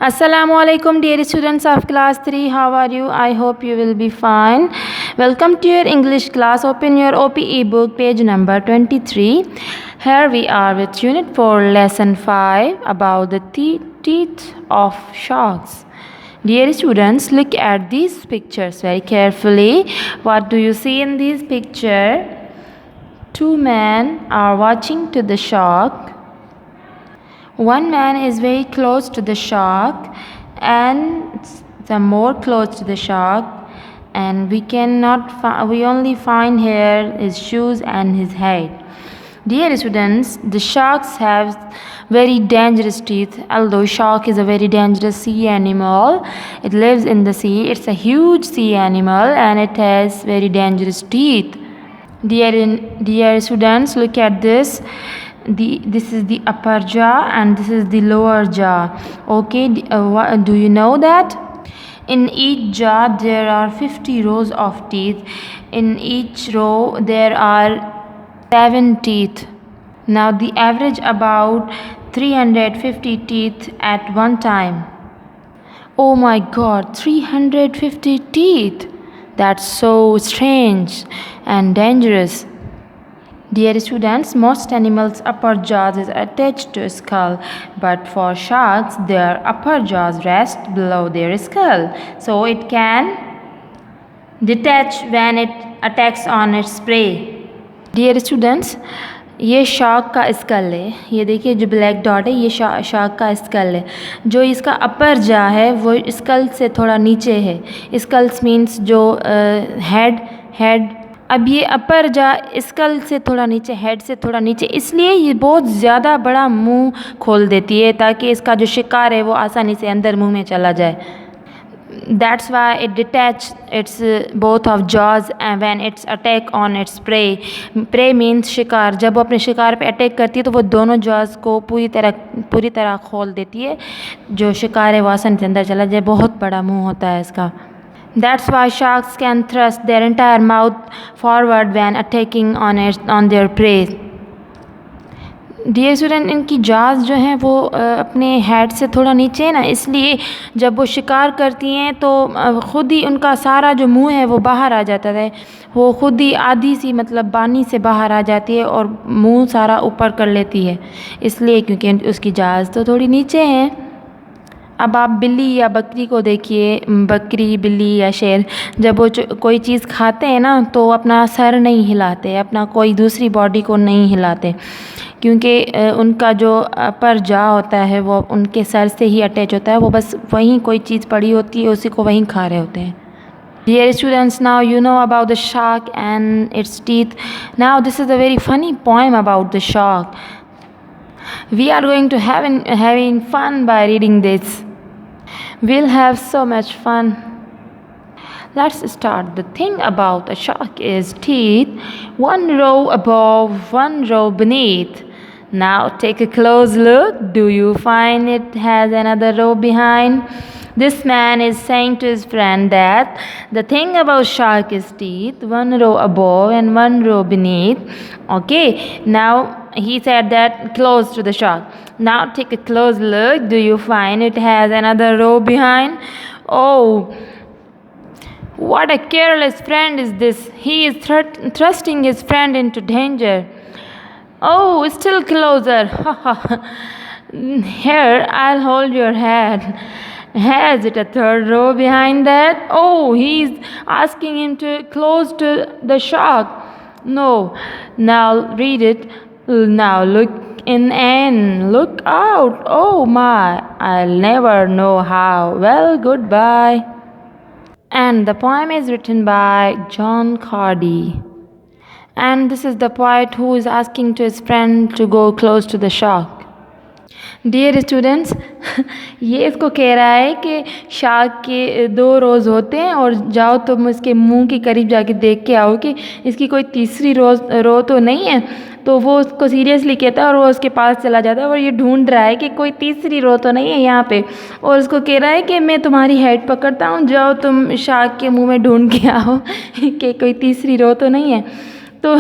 Assalamu alaikum dear students of class 3. How are you? I hope you will be fine. Welcome to your English class. Open your OPE book page number 23. Here we are with unit 4 lesson 5 about the teeth of sharks. Dear students, look at these pictures very carefully. What do you see in this picture? Two men are watching to the shark. One man is very close to the shark and some more close to the shark, and we only find here his shoes and his head. Dear students, the sharks have very dangerous teeth. Although shark is a very dangerous sea animal, it lives in the sea. It's a huge sea animal and it has very dangerous teeth. Dear students, look at this. This is the upper jaw and this is the lower jaw. Okay, do you know that? In each jaw there are 50 rows of teeth. In each row there are 7 teeth. Now the average about 350 teeth at one time. Oh my god, 350 teeth! That's so strange and dangerous. Dear students, most animals' upper jaws is attached to skull, but for sharks, their upper jaws rest below their skull, so it can detach when it attacks on its prey. Dear students, ये shark का school है. ये देखिए जो black dot है ये shark का school है. जो इसका अपर जा है वो स्कल से थोड़ा नीचे है. स्कल्स मीन्स जो हेड. अब ये अपर जा स्कल से थोड़ा नीचे, हेड से थोड़ा नीचे, इसलिए ये बहुत ज़्यादा बड़ा मुंह खोल देती है ताकि इसका जो शिकार है वो आसानी से अंदर मुंह में चला जाए. That's why it detach its both of jaws and when it's attack on its prey. Prey means शिकार. जब वो अपने शिकार पे अटैक करती है तो वो दोनों jaws को पूरी तरह खोल देती है. जो शिकार है वो आसानी से अंदर चला जाए. बहुत बड़ा मुंह होता है इसका. That's why sharks can thrust their entire mouth forward when attacking on their prey. Dear student, इनकी जाज़ जो हैं वो अपने हेड से थोड़ा नीचे है ना, इसलिए जब वो शिकार करती हैं तो ख़ुद ही उनका सारा जो मुंह है वो बाहर आ जाता है. वो ख़ुद ही आधी सी मतलब बानी से बाहर आ जाती है और मुंह सारा ऊपर कर लेती है, इसलिए क्योंकि उसकी जाज़ तो थोड़ी नीचे है. अब आप बिल्ली या बकरी को देखिए, बकरी, बिल्ली या शेर, जब वो कोई चीज़ खाते हैं ना तो अपना सर नहीं हिलाते, अपना कोई दूसरी बॉडी को नहीं हिलाते, क्योंकि उनका जो अपर जा होता है वो उनके सर से ही अटैच होता है. वो बस वहीं कोई चीज़ पड़ी होती है, उसी को वहीं खा रहे होते हैं. Dear students, now you know about the shark and its teeth. Now this is a very funny poem about the shark. We are going to having fun by reading this. We'll have so much fun. Let's start. The thing about a shark is teeth, one row above, one row beneath. Now take a close look. Do you find it has another row behind? This man is saying to his friend that the thing about shark is teeth, one row above and one row beneath. Okay, now he said that close to the shark. Now take a close look. Do you find it has another row behind? Oh, what a careless friend is this. He is thrusting his friend into danger. Oh, still closer. Here, I'll hold your head. Has it a third row behind that? Oh, he's asking him to close to the shark. No. Now read it. Now look in and look out. Oh my, I'll never know how. Well, goodbye. And the poem is written by John Cardy. And this is the poet who is asking to his friend to go close to the shark. Dear students, ये इसको कह रहा है कि shark के 2 रोज़ होते हैं और जाओ तुम इसके मुंह के करीब जाके देख के आओ कि इसकी कोई तीसरी रो तो नहीं है. तो वो उसको सीरियसली कहता है और वो उसके पास चला जाता है और ये ढूंढ रहा है कि कोई तीसरी रो तो नहीं है यहाँ पे, और उसको कह रहा है कि मैं तुम्हारी हेड पकड़ता हूँ, जाओ तुम शार्क के मुंह में ढूंढ के आओ कि कोई तीसरी रो तो नहीं है. तो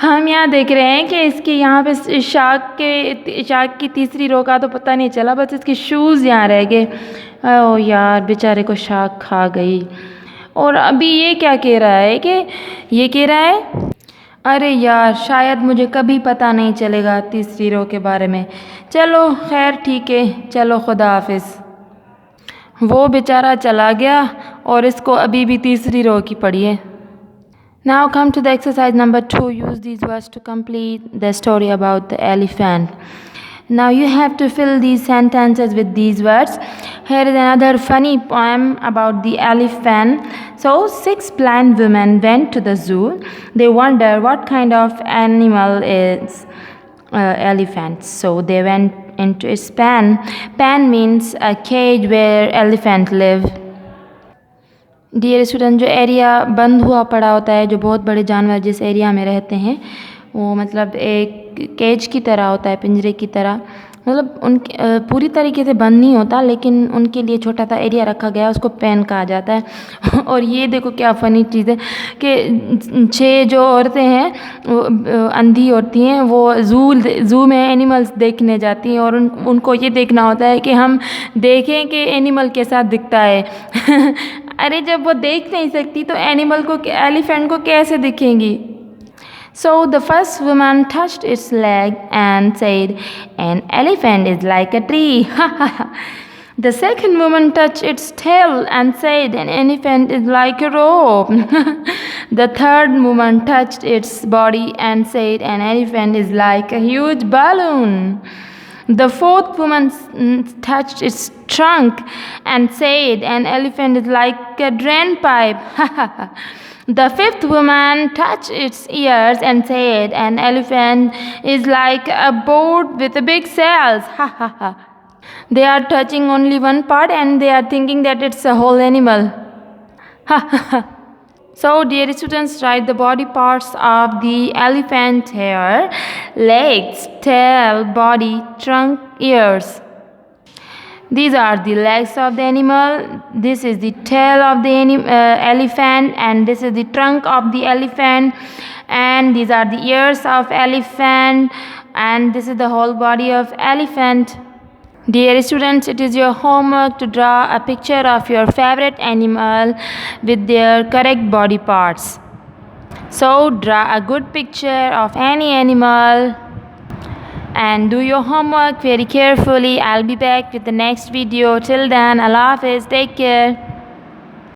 हम यहाँ देख रहे हैं कि इसके यहाँ पे शार्क की तीसरी रो का तो पता नहीं चला, बस इसके शूज़ यहाँ रह गए। ओ यार, बेचारे को शार्क खा गई। और अभी ये क्या कह रहा है कि ये कह रहा है, अरे यार शायद मुझे कभी पता नहीं चलेगा तीसरी रो के बारे में। चलो खैर ठीक है, चलो खुदा हाफिज़। वो बेचारा चला गया और इसको अभी भी तीसरी रो की पड़ी है। Now come to the exercise number 2. Use these words to complete the story about the elephant. Now you have to fill these sentences with these words. Here is another funny poem about the elephant. So 6 blind women went to the zoo. They wonder what kind of animal is elephant. So they went into its pen. Pen means a cage where elephant live. Dear student, जो area बंद हुआ पड़ा होता है, जो बहुत बड़े जानवर जिस एरिया में रहते हैं, वो मतलब एक केज की तरह होता है, पिंजरे की तरह। मतलब उनके पूरी तरीके से बंद नहीं होता, लेकिन उनके लिए छोटा सा एरिया रखा गया है, उसको पेन कहा जाता है। और ये देखो क्या फ़नी चीज़ है कि 6 जो औरतें हैं वो अंधी होती हैं, वो ज़ू में एनिमल्स देखने जाती हैं और उनको ये देखना होता है कि हम देखें कि एनिमल के साथ दिखता है। अरे जब वो देख नहीं सकती तो एलिफेंट को कैसे दिखेंगी? So the first woman touched its leg and said, "An elephant is like a tree." The second woman touched its tail and said, "An elephant is like a rope." The third woman touched its body and said, "An elephant is like a huge balloon." The fourth woman touched its trunk and said, "An elephant is like a drain pipe." The fifth woman touched its ears and said, "An elephant is like a boat with big sails." They are touching only one part and they are thinking that it's a whole animal. So, dear students, write the body parts of the elephant: hair, legs, tail, body, trunk, ears. These are the legs of the animal, this is the tail of the elephant, and this is the trunk of the elephant, and these are the ears of elephant, and this is the whole body of elephant. Dear students, it is your homework to draw a picture of your favorite animal with their correct body parts. So draw a good picture of any animal and do your homework very carefully. I'll be back with the next video. Till then, Allah Hafiz, take care.